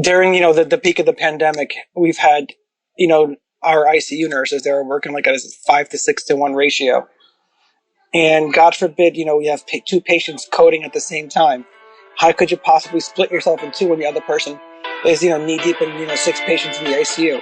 during, the peak of the pandemic, we've had, our ICU nurses, they were working like at a 5 to 6 to 1 ratio. And God forbid, we have two patients coding at the same time. How could you possibly split yourself in two when the other person is, knee deep in, 6 patients in the ICU?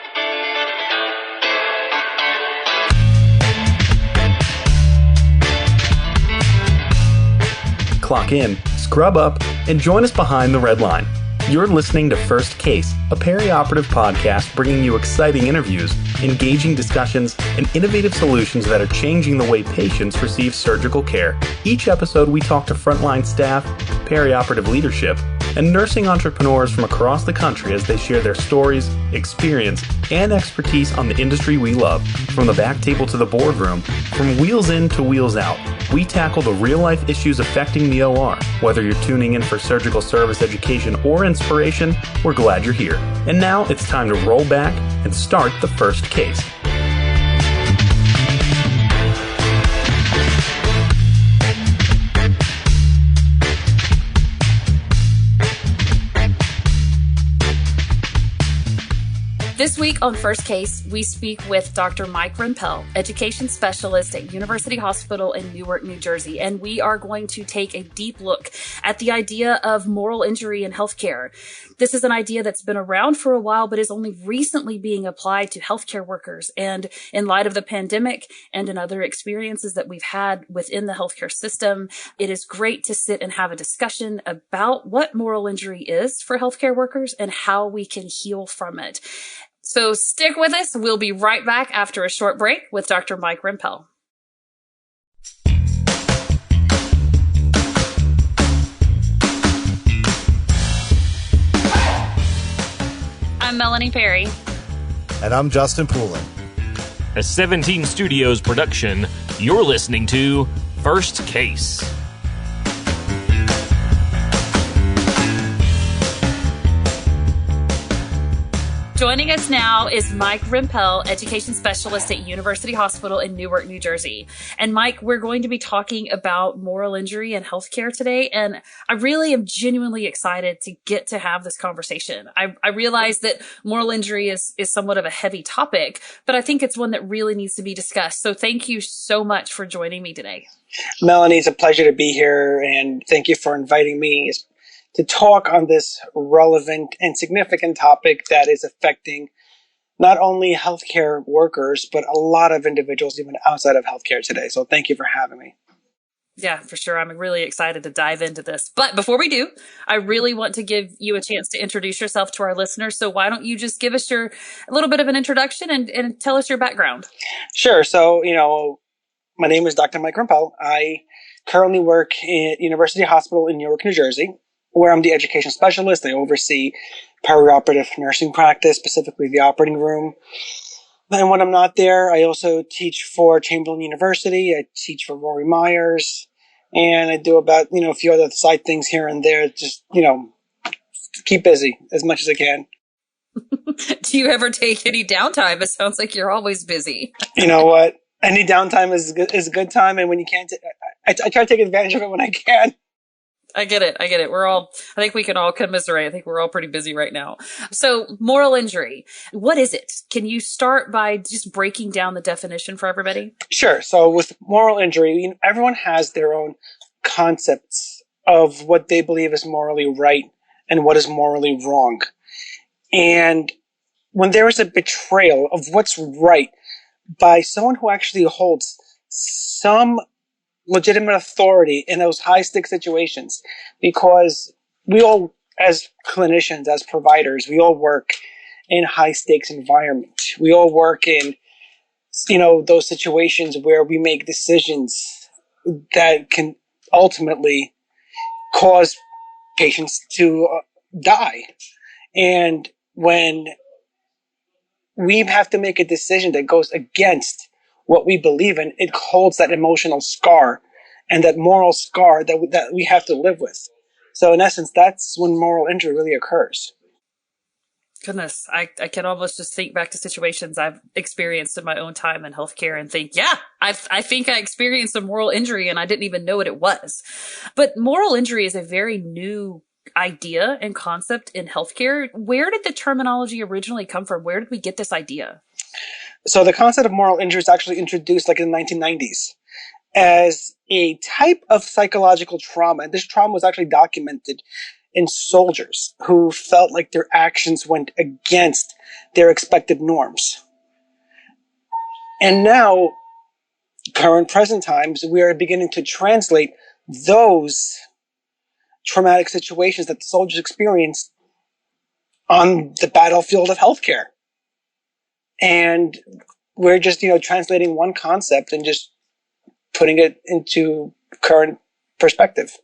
Clock in, scrub up, and join us behind the red line. You're listening to First Case, a perioperative podcast bringing you exciting interviews, engaging discussions, and innovative solutions that are changing the way patients receive surgical care. Each episode, we talk to frontline staff, perioperative leadership, and nursing entrepreneurs from across the country as they share their stories, experience, and expertise on the industry we love. From the back table to the boardroom, from wheels in to wheels out, we tackle the real-life issues affecting the OR. Whether you're tuning in for surgical service education or inspiration, we're glad you're here. And now it's time to roll back and start the first case. This week on First Case, we speak with Dr. Mike Rempel, education specialist at University Hospital in Newark, New Jersey, and we are going to take a deep look at the idea of moral injury in healthcare. This is an idea that's been around for a while, but is only recently being applied to healthcare workers. And in light of the pandemic and in other experiences that we've had within the healthcare system, it is great to sit and have a discussion about what moral injury is for healthcare workers and how we can heal from it. So stick with us. We'll be right back after a short break with Dr. Mike Rempel. I'm Melanie Perry. And I'm Justin Poulin. A 17 Studios production, you're listening to First Case. Joining us now is Mike Rempel, education specialist at University Hospital in Newark, New Jersey. And Mike, we're going to be talking about moral injury in healthcare today. And I really am genuinely excited to get to have this conversation. I realize that moral injury is somewhat of a heavy topic, but I think it's one that really needs to be discussed. So thank you so much for joining me today. Melanie, it's a pleasure to be here. And thank you for inviting me to talk on this relevant and significant topic that is affecting not only healthcare workers, but a lot of individuals even outside of healthcare today. So thank you for having me. Yeah, for sure. I'm really excited to dive into this. But before we do, I really want to give you a chance to introduce yourself to our listeners. So why don't you just give us a little bit of an introduction and tell us your background? Sure. So, my name is Dr. Mike Rempel. I currently work at University Hospital in Newark, New Jersey, where I'm the education specialist. I oversee perioperative nursing practice, specifically the operating room. And when I'm not there, I also teach for Chamberlain University. I teach for Rory Myers. And I do about, a few other side things here and there. Just, keep busy as much as I can. Do you ever take any downtime? It sounds like you're always busy. You know what? Any downtime is a good time. And when you can't, I try to take advantage of it when I can. I get it. I think we can all commiserate. I think we're all pretty busy right now. So moral injury, what is it? Can you start by just breaking down the definition for everybody? Sure. So with moral injury, everyone has their own concepts of what they believe is morally right and what is morally wrong. And when there is a betrayal of what's right by someone who actually holds some legitimate authority in those high-stakes situations, because we all, as clinicians, as providers, we all work in high-stakes environment. We all work in, those situations where we make decisions that can ultimately cause patients to die. And when we have to make a decision that goes against what we believe in, it holds that emotional scar and that moral scar that we have to live with. So in essence, that's when moral injury really occurs. Goodness, I can almost just think back to situations I've experienced in my own time in healthcare and think, yeah, I think I experienced a moral injury and I didn't even know what it was. But moral injury is a very new idea and concept in healthcare. Where did the terminology originally come from? Where did we get this idea? So the concept of moral injury is actually introduced like in the 1990s as a type of psychological trauma. And this trauma was actually documented in soldiers who felt like their actions went against their expected norms. And now, current present times, we are beginning to translate those traumatic situations that the soldiers experienced on the battlefield of healthcare. And we're just, translating one concept and just putting it into current perspective.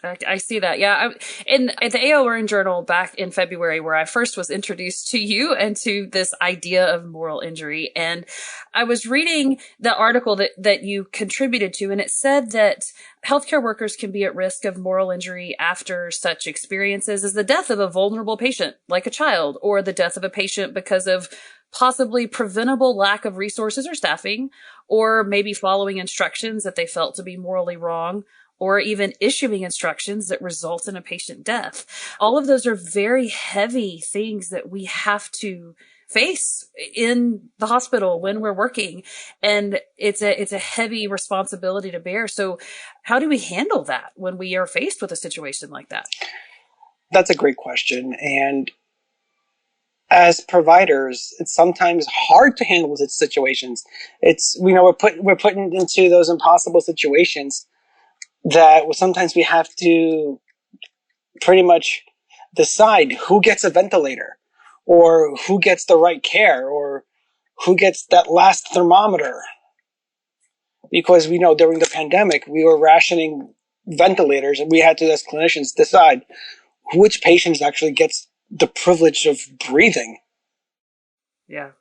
I see that. Yeah. At the AORN Journal back in February, where I first was introduced to you and to this idea of moral injury. And I was reading the article that you contributed to, and it said that healthcare workers can be at risk of moral injury after such experiences as the death of a vulnerable patient, like a child, or the death of a patient because of possibly preventable lack of resources or staffing, or maybe following instructions that they felt to be morally wrong, or even issuing instructions that result in a patient death. All of those are very heavy things that we have to face in the hospital when we're working. And it's a heavy responsibility to bear. So how do we handle that when we are faced with a situation like that? That's a great question. And as providers, it's sometimes hard to handle those situations. We're putting into those impossible situations that sometimes we have to pretty much decide who gets a ventilator, or who gets the right care, or who gets that last thermometer. Because we know during the pandemic, we were rationing ventilators, and we had to, as clinicians, decide which patients actually gets the privilege of breathing. Yeah.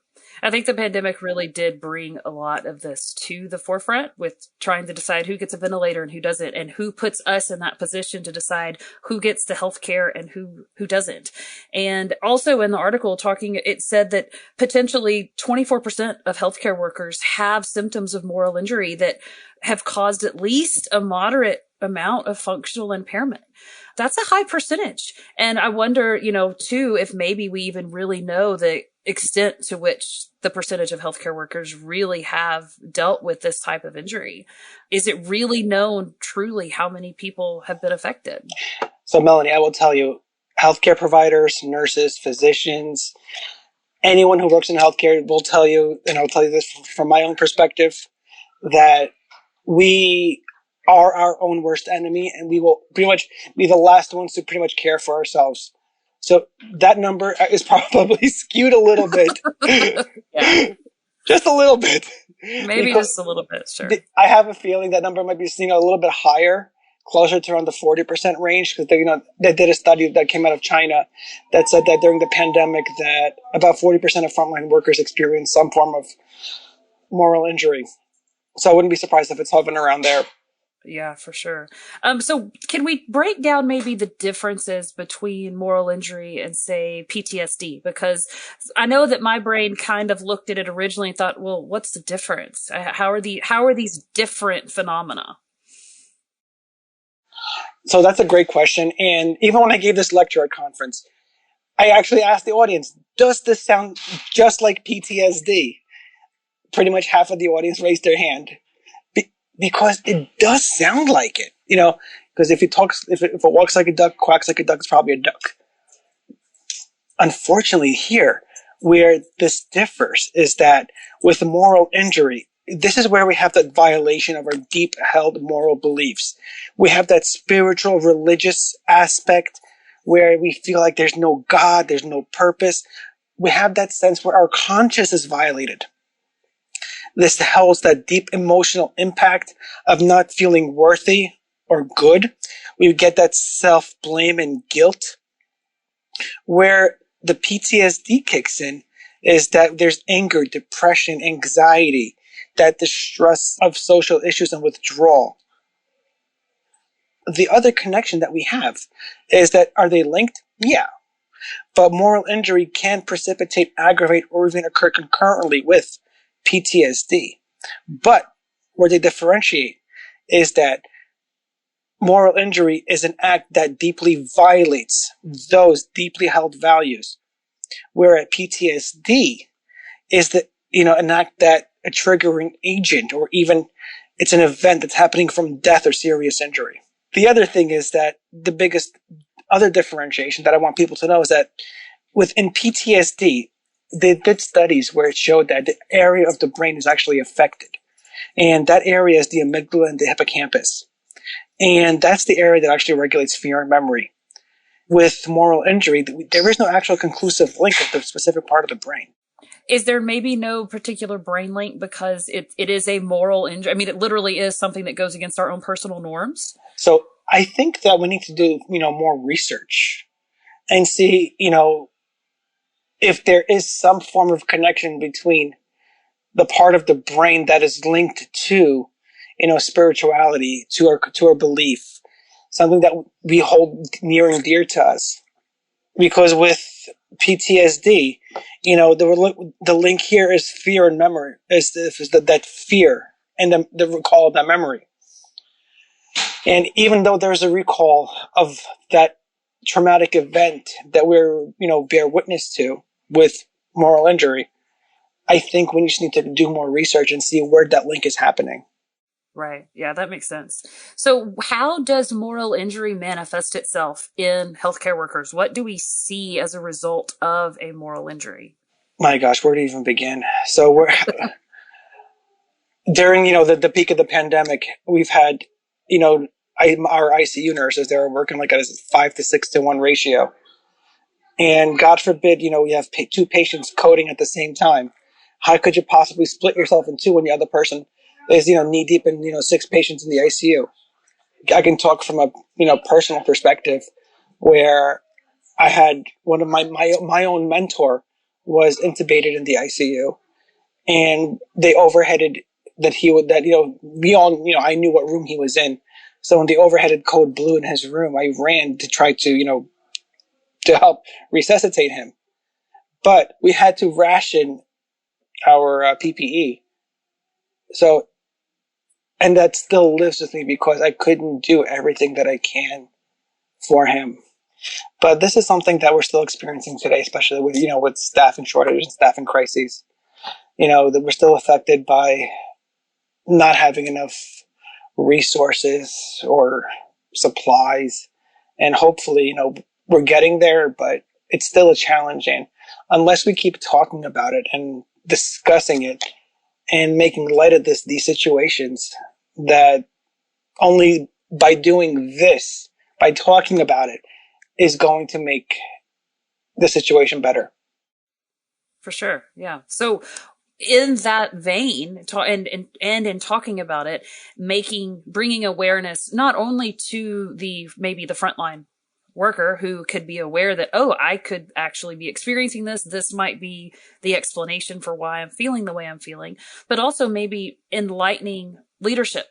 I think the pandemic really did bring a lot of this to the forefront with trying to decide who gets a ventilator and who doesn't, and who puts us in that position to decide who gets the health care and who doesn't. And also in the article it said that potentially 24% of healthcare workers have symptoms of moral injury that have caused at least a moderate amount of functional impairment. That's a high percentage. And I wonder, too, if maybe we even really know the extent to which the percentage of healthcare workers really have dealt with this type of injury. Is it really known truly how many people have been affected? So, Melanie, I will tell you, healthcare providers, nurses, physicians, anyone who works in healthcare will tell you, and I'll tell you this from my own perspective, that we are our own worst enemy, and we will pretty much be the last ones to pretty much care for ourselves. So that number is probably skewed a little bit. Yeah. Just a little bit. Maybe just a little bit, sure. I have a feeling that number might be seen a little bit higher, closer to around the 40% range, because they did a study that came out of China that said that during the pandemic that about 40% of frontline workers experienced some form of moral injury. So I wouldn't be surprised if it's hovering around there. Yeah, for sure. So can we break down maybe the differences between moral injury and, say, PTSD? Because I know that my brain kind of looked at it originally and thought, well, what's the difference? How are these different phenomena? So that's a great question. And even when I gave this lecture at conference, I actually asked the audience, does this sound just like PTSD? Pretty much half of the audience raised their hand. Because it does sound like it, because if it walks like a duck, quacks like a duck, it's probably a duck. Unfortunately, here, where this differs is that with moral injury, this is where we have that violation of our deep held moral beliefs. We have that spiritual, religious aspect where we feel like there's no God, there's no purpose. We have that sense where our conscience is violated. This holds that deep emotional impact of not feeling worthy or good. We get that self-blame and guilt. Where the PTSD kicks in is that there's anger, depression, anxiety, that distress of social issues and withdrawal. The other connection that we have is that, are they linked? Yeah. But moral injury can precipitate, aggravate, or even occur concurrently with PTSD. But where they differentiate is that moral injury is an act that deeply violates those deeply held values, whereas PTSD is an act that a triggering agent, or even it's an event that's happening from death or serious injury. The other thing is that the biggest other differentiation that I want people to know is that within PTSD, they did studies where it showed that the area of the brain is actually affected. And that area is the amygdala and the hippocampus. And that's the area that actually regulates fear and memory. With moral injury, there is no actual conclusive link with the specific part of the brain. Is there maybe no particular brain link because it is a moral injury? I mean, it literally is something that goes against our own personal norms. So I think that we need to do, more research and see, if there is some form of connection between the part of the brain that is linked to, spirituality, to our belief, something that we hold near and dear to us. Because with PTSD, the link here is fear and memory, is that fear and the recall of that memory. And even though there's a recall of that traumatic event that we're, bear witness to with moral injury, I think we just need to do more research and see where that link is happening. Right. Yeah, that makes sense. So how does moral injury manifest itself in healthcare workers? What do we see as a result of a moral injury? My gosh, where to even begin? So we're during, the peak of the pandemic, we've had, our ICU nurses, they were working like at a 5 to 6 to 1 ratio. And God forbid, we have two patients coding at the same time. How could you possibly split yourself in two when the other person is, knee deep in, 6 patients in the ICU? I can talk from a, personal perspective where I had one of my own mentor was intubated in the ICU, and they overheaded we all, I knew what room he was in. So when the overheaded code blew in his room, I ran to try to, to help resuscitate him. But we had to ration our PPE. So, and that still lives with me because I couldn't do everything that I can for him. But this is something that we're still experiencing today, especially with, with staffing shortages and staffing crises. That we're still affected by not having enough resources or supplies. And hopefully, we're getting there, but it's still a challenge. And unless we keep talking about it and discussing it and making light of these situations, that only by doing this, by talking about it, is going to make the situation better. For sure. Yeah. So in that vein, and in talking about it, bringing awareness not only to maybe the frontline worker who could be aware that, oh, I could actually be experiencing this. This might be the explanation for why I'm feeling the way I'm feeling, but also maybe enlightening leadership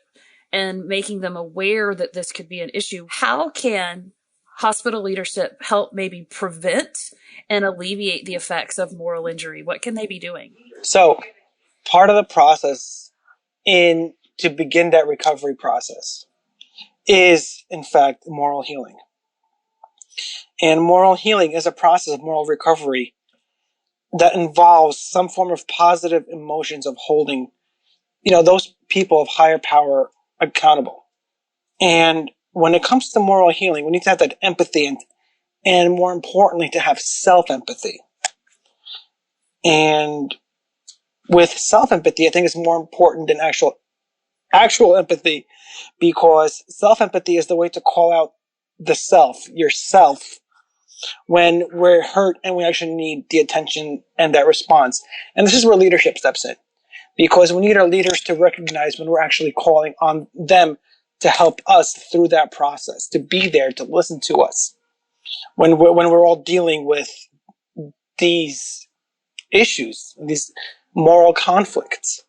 and making them aware that this could be an issue. How can hospital leadership help maybe prevent and alleviate the effects of moral injury? What can they be doing? So part of the process to begin that recovery process is, in fact, moral healing. And moral healing is a process of moral recovery that involves some form of positive emotions of holding, those people of higher power accountable. And when it comes to moral healing, we need to have that empathy and more importantly, to have self-empathy. And with self-empathy, I think it's more important than actual empathy, because self-empathy is the way to call out the self, yourself, when we're hurt and we actually need the attention and that response. And this is where leadership steps in, because we need our leaders to recognize when we're actually calling on them to help us through that process, to be there, to listen to us when we're all dealing with these issues, these moral conflicts.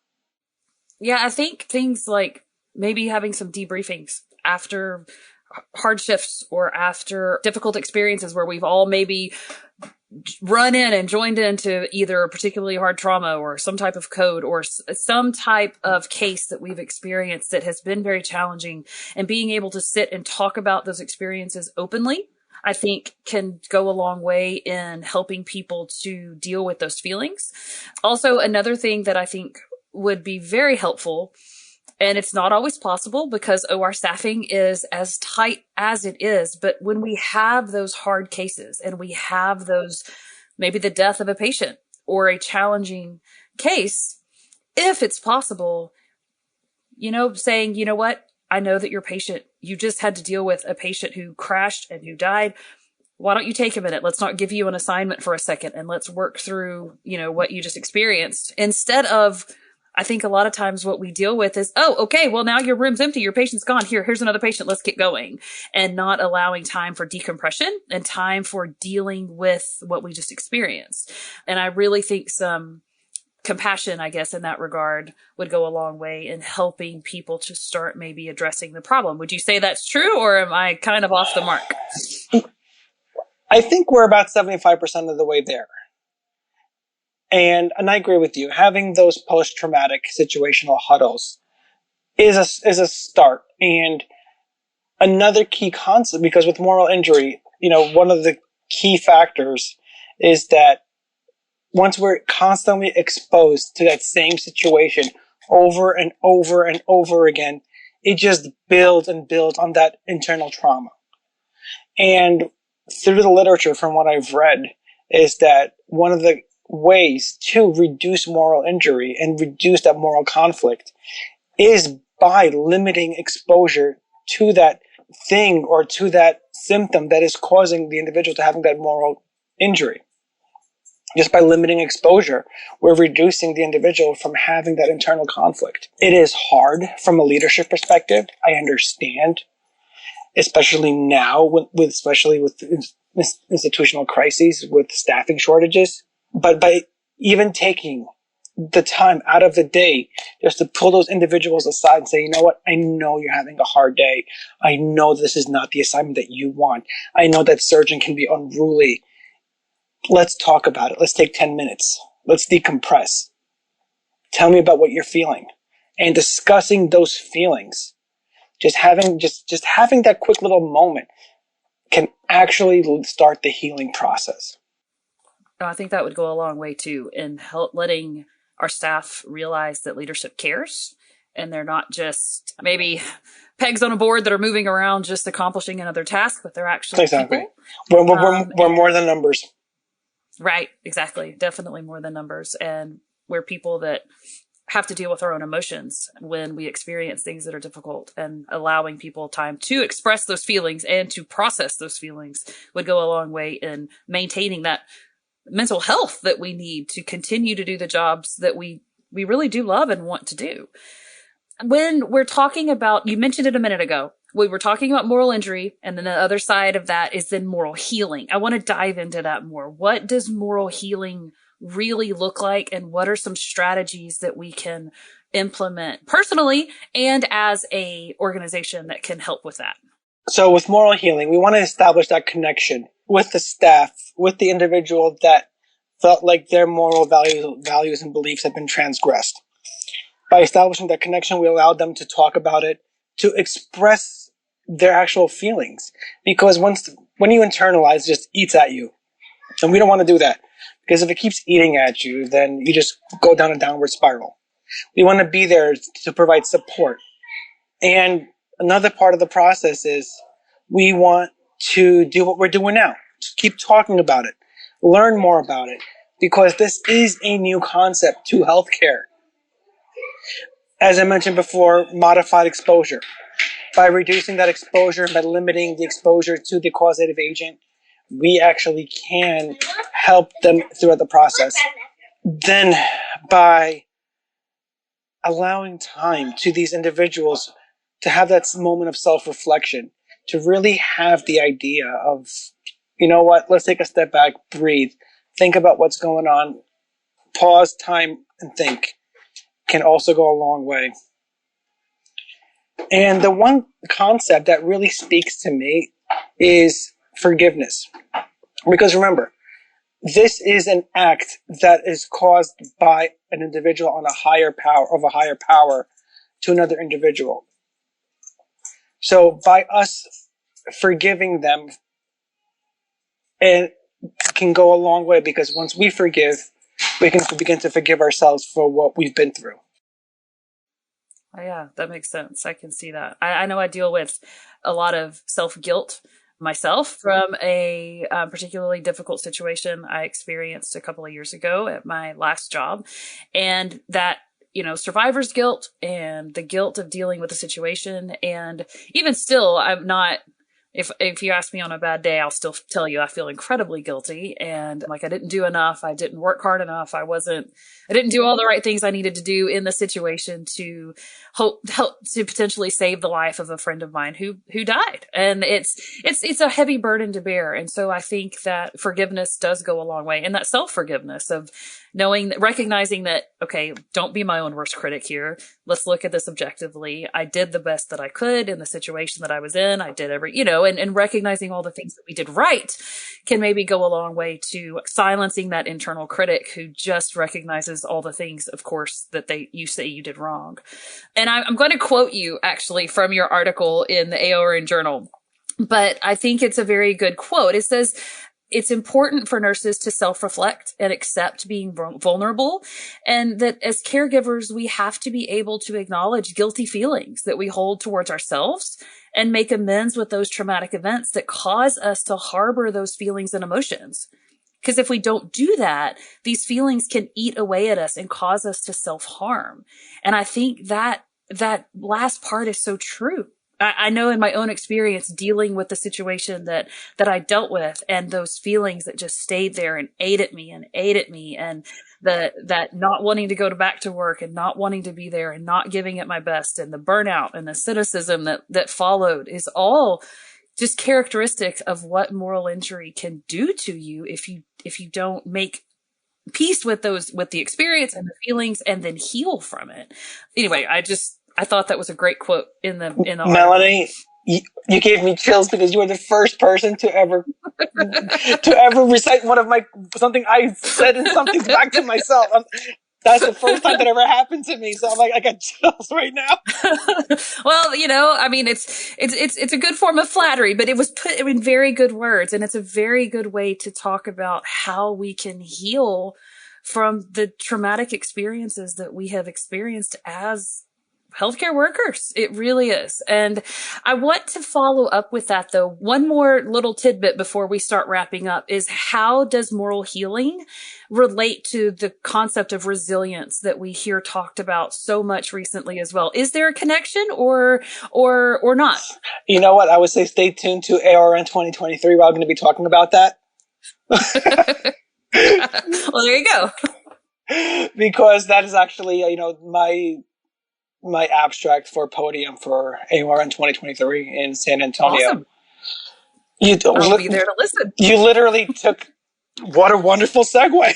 Yeah, I think things like maybe having some debriefings after hard shifts or after difficult experiences where we've all maybe run in and joined into either a particularly hard trauma or some type of code or some type of case that we've experienced that has been very challenging, and being able to sit and talk about those experiences openly, I think can go a long way in helping people to deal with those feelings. Also, another thing that I think would be very helpful, and it's not always possible because OR staffing is as tight as it is. But when we have those hard cases and we have those, maybe the death of a patient or a challenging case, if it's possible, saying, you know what, I know that your patient, you just had to deal with a patient who crashed and who died. Why don't you take a minute? Let's not give you an assignment for a second and let's work through, what you just experienced, instead of, I think a lot of times what we deal with is, oh, okay, well, now your room's empty. Your patient's gone. Here's another patient. Let's get going. And not allowing time for decompression and time for dealing with what we just experienced. And I really think some compassion, I guess, in that regard would go a long way in helping people to start maybe addressing the problem. Would you say that's true, or am I kind of off the mark? I think we're about 75% of the way there. And I agree with you. Having those post-traumatic situational huddles is a start. And another key concept, because with moral injury, one of the key factors is that once we're constantly exposed to that same situation over and over and over again, it just builds and builds on that internal trauma. And through the literature, from what I've read, is that one of the ways to reduce moral injury and reduce that moral conflict is by limiting exposure to that thing or to that symptom that is causing the individual to having that moral injury. Just by limiting exposure, we're reducing the individual from having that internal conflict. It is hard from a leadership perspective. I understand, especially now, especially with institutional crises, with staffing shortages. But by even taking the time out of the day just to pull those individuals aside and say, you know what, I know you're having a hard day. I know this is not the assignment that you want. I know that surgeon can be unruly. Let's talk about it. Let's take 10 minutes. Let's decompress. Tell me about what you're feeling. And discussing those feelings, just having that quick little moment can actually start the healing process. I think that would go a long way too in letting our staff realize that leadership cares, and they're not just maybe pegs on a board that are moving around just accomplishing another task, but they're actually exactly people. We're more than numbers. Right, exactly. Definitely more than numbers. And we're people that have to deal with our own emotions when we experience things that are difficult, and allowing people time to express those feelings and to process those feelings would go a long way in maintaining that mental health that we need to continue to do the jobs that we really do love and want to do. When we're talking about, you mentioned it a minute ago, we were talking about moral injury, and then the other side of that is then moral healing. I want to dive into that more. What does moral healing really look like, and what are some strategies that we can implement personally and as a organization that can help with that? So with moral healing, we want to establish that connection with the staff, with the individual that felt like their moral values and beliefs have been transgressed. By establishing that connection, we allow them to talk about it, to express their actual feelings. Because when you internalize, it just eats at you. And we don't want to do that. Because if it keeps eating at you, then you just go down a downward spiral. We want to be there to provide support. And another part of the process is we want to do what we're doing now. Just keep talking about it. Learn more about it. Because this is a new concept to healthcare. As I mentioned before, modified exposure. By reducing that exposure, by limiting the exposure to the causative agent, we actually can help them throughout the process. Then, by allowing time to these individuals to have that moment of self-reflection, to really have the idea of, you know what, let's take a step back, breathe, think about what's going on, pause, time, and think, can also go a long way. And the one concept that really speaks to me is forgiveness. Because remember, this is an act that is caused by an individual on a higher power to another individual. So by us forgiving them, it can go a long way, because once we forgive, we can begin to forgive ourselves for what we've been through. Oh, yeah, that makes sense. I can see that. I know I deal with a lot of self-guilt myself from a particularly difficult situation I experienced a couple of years ago at my last job. And that, survivor's guilt and the guilt of dealing with the situation. And even still, I'm not, if you ask me on a bad day, I'll still tell you I feel incredibly guilty, and like I didn't do enough. I didn't work hard enough. I didn't do all the right things I needed to do in the situation to help to potentially save the life of a friend of mine who died. And it's a heavy burden to bear. And so I think that forgiveness does go a long way, and that self-forgiveness of recognizing that, okay, don't be my own worst critic here. Let's look at this objectively. I did the best that I could in the situation that I was in. I did and recognizing all the things that we did right can maybe go a long way to silencing that internal critic who just recognizes all the things, of course, that you say you did wrong. And I'm going to quote you actually from your article in the AORN Journal, but I think it's a very good quote. It says, it's important for nurses to self-reflect and accept being vulnerable, and that as caregivers, we have to be able to acknowledge guilty feelings that we hold towards ourselves and make amends with those traumatic events that cause us to harbor those feelings and emotions. Because if we don't do that, these feelings can eat away at us and cause us to self-harm. And I think that last part is so true. I know in my own experience dealing with the situation that I dealt with, and those feelings that just stayed there and ate at me, and that not wanting to go back to work and not wanting to be there and not giving it my best, and the burnout and the cynicism that followed is all just characteristic of what moral injury can do to you if you don't make peace with the experience and the feelings and then heal from it. Anyway, I thought that was a great quote in the Melanie, you gave me chills, because you were the first person to ever recite something I said and something back to myself. That's the first time that ever happened to me. So I'm like, I got chills right now. Well, I mean, it's a good form of flattery, but it was put in very good words, and it's a very good way to talk about how we can heal from the traumatic experiences that we have experienced as healthcare workers. It really is. And I want to follow up with that, though. One more little tidbit before we start wrapping up is, how does moral healing relate to the concept of resilience that we hear talked about so much recently as well? Is there a connection or not? You know what? I would say stay tuned to AORN 2023. We're going to be talking about that. Well, there you go. Because that is actually, my abstract for podium for AORN 2023 in San Antonio. Awesome. I'll be there to listen. You literally took, what a wonderful segue.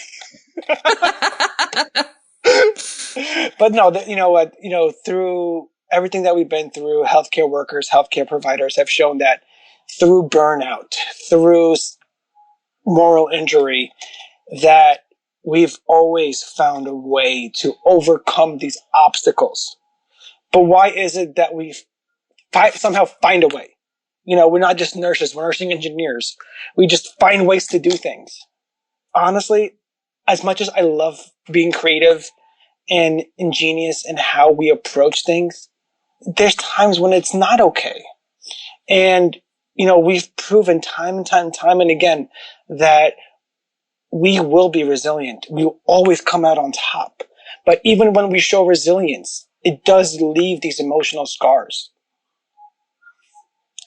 But no, you know what, through everything that we've been through, healthcare workers, healthcare providers have shown that through burnout, through moral injury, that we've always found a way to overcome these obstacles. But why is it that we somehow find a way? We're not just nurses, we're nursing engineers. We just find ways to do things. Honestly, as much as I love being creative and ingenious in how we approach things, there's times when it's not okay. And, we've proven time and again that we will be resilient. We will always come out on top. But even when we show resilience, it does leave these emotional scars.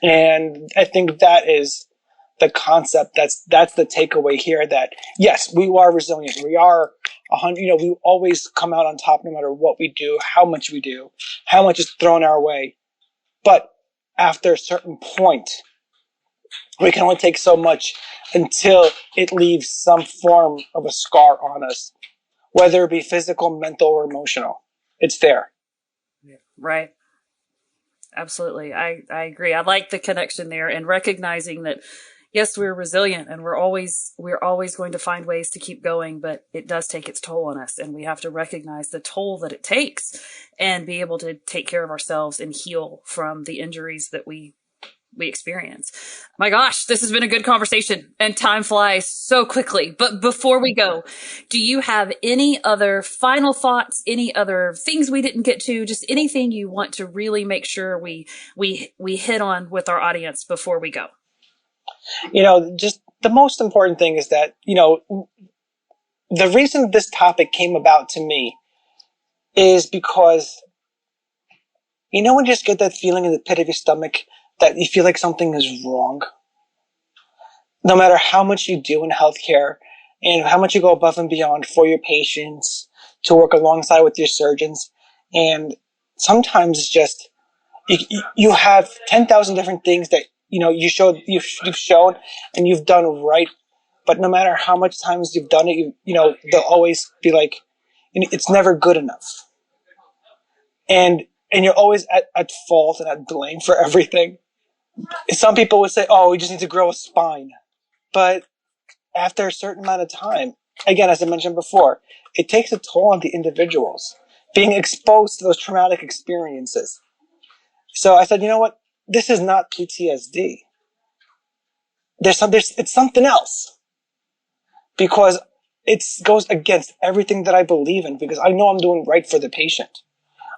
And I think that is the concept. That's the takeaway here, that yes, we are resilient. We are 100, we always come out on top no matter what we do, how much we do, how much is thrown our way. But after a certain point, we can only take so much until it leaves some form of a scar on us, whether it be physical, mental, or emotional. It's there. Right. Absolutely. I agree. I like the connection there, and recognizing that, yes, we're resilient and we're always going to find ways to keep going, but it does take its toll on us, and we have to recognize the toll that it takes and be able to take care of ourselves and heal from the injuries that we experience. My gosh, this has been a good conversation, and time flies so quickly. But before we go, do you have any other final thoughts, any other things we didn't get to, just anything you want to really make sure we hit on with our audience before we go? Just the most important thing is that, the reason this topic came about to me is because, when you just get that feeling in the pit of your stomach that you feel like something is wrong, no matter how much you do in healthcare and how much you go above and beyond for your patients to work alongside with your surgeons. And sometimes it's just, you have 10,000 different things that, you've shown and you've done right. But no matter how much times you've done it, they'll always be like, it's never good enough. And you're always at fault and at blame for everything. Some people would say, oh, we just need to grow a spine. But after a certain amount of time, again, as I mentioned before, it takes a toll on the individuals being exposed to those traumatic experiences. So I said, you know what? This is not PTSD. It's something else. Because it goes against everything that I believe in, because I know I'm doing right for the patient.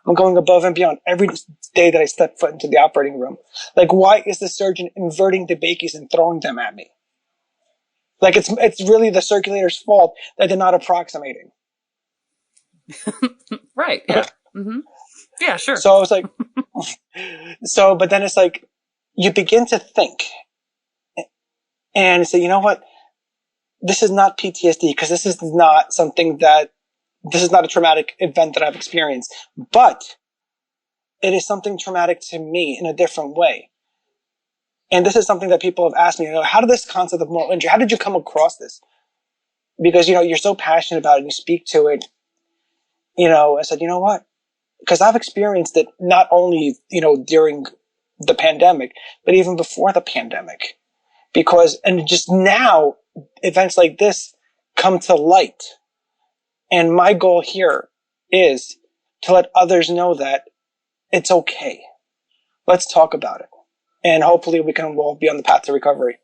I'm going above and beyond every day that I step foot into the operating room. Like, why is the surgeon inverting the bakies and throwing them at me? Like, it's really the circulator's fault that they're not approximating. Right. Yeah. Mm-hmm. Yeah, sure. So I was like, but then it's like, you begin to think and say, you know what? This is not PTSD, because this is not a traumatic event that I've experienced, but it is something traumatic to me in a different way. And this is something that people have asked me, how did this concept of moral injury, how did you come across this? Because, you're so passionate about it and you speak to it. I said, you know what? Because I've experienced it not only, during the pandemic, but even before the pandemic. And just now, events like this come to light. And my goal here is to let others know that it's okay. Let's talk about it. And hopefully we can all be on the path to recovery.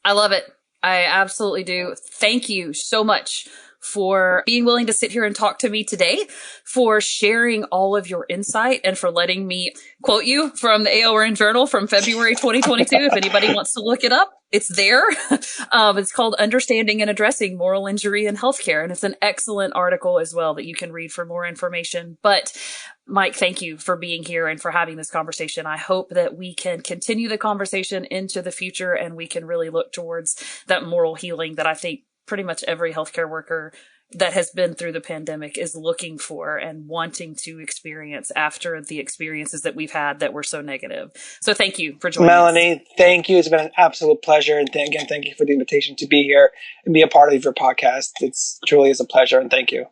I love it. I absolutely do. Thank you so much for being willing to sit here and talk to me today, for sharing all of your insight, and for letting me quote you from the AORN Journal from February 2022. If anybody wants to look it up, it's there. It's called Understanding and Addressing Moral Injury in Healthcare. And it's an excellent article as well that you can read for more information. But Mike, thank you for being here and for having this conversation. I hope that we can continue the conversation into the future, and we can really look towards that moral healing that I think pretty much every healthcare worker that has been through the pandemic is looking for and wanting to experience after the experiences that we've had that were so negative. So thank you for joining Melanie, us. Thank you. It's been an absolute pleasure. And again, thank you for the invitation to be here and be a part of your podcast. It's truly is a pleasure, and thank you.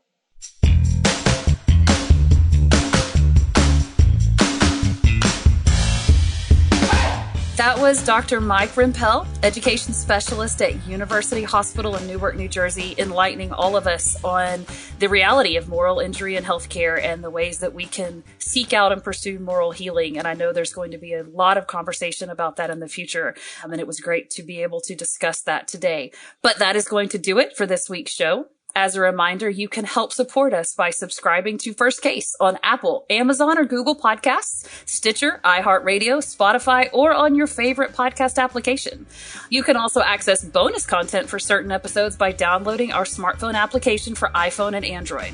That was Dr. Mike Rempel, education specialist at University Hospital in Newark, New Jersey, enlightening all of us on the reality of moral injury in healthcare and the ways that we can seek out and pursue moral healing. And I know there's going to be a lot of conversation about that in the future. And it was great to be able to discuss that today. But that is going to do it for this week's show. As a reminder, you can help support us by subscribing to First Case on Apple, Amazon, or Google Podcasts, Stitcher, iHeartRadio, Spotify, or on your favorite podcast application. You can also access bonus content for certain episodes by downloading our smartphone application for iPhone and Android.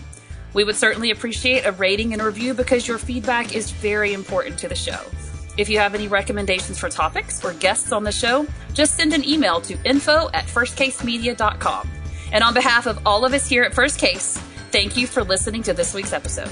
We would certainly appreciate a rating and review because your feedback is very important to the show. If you have any recommendations for topics or guests on the show, just send an email to info@firstcasemedia.com. And on behalf of all of us here at First Case, thank you for listening to this week's episode.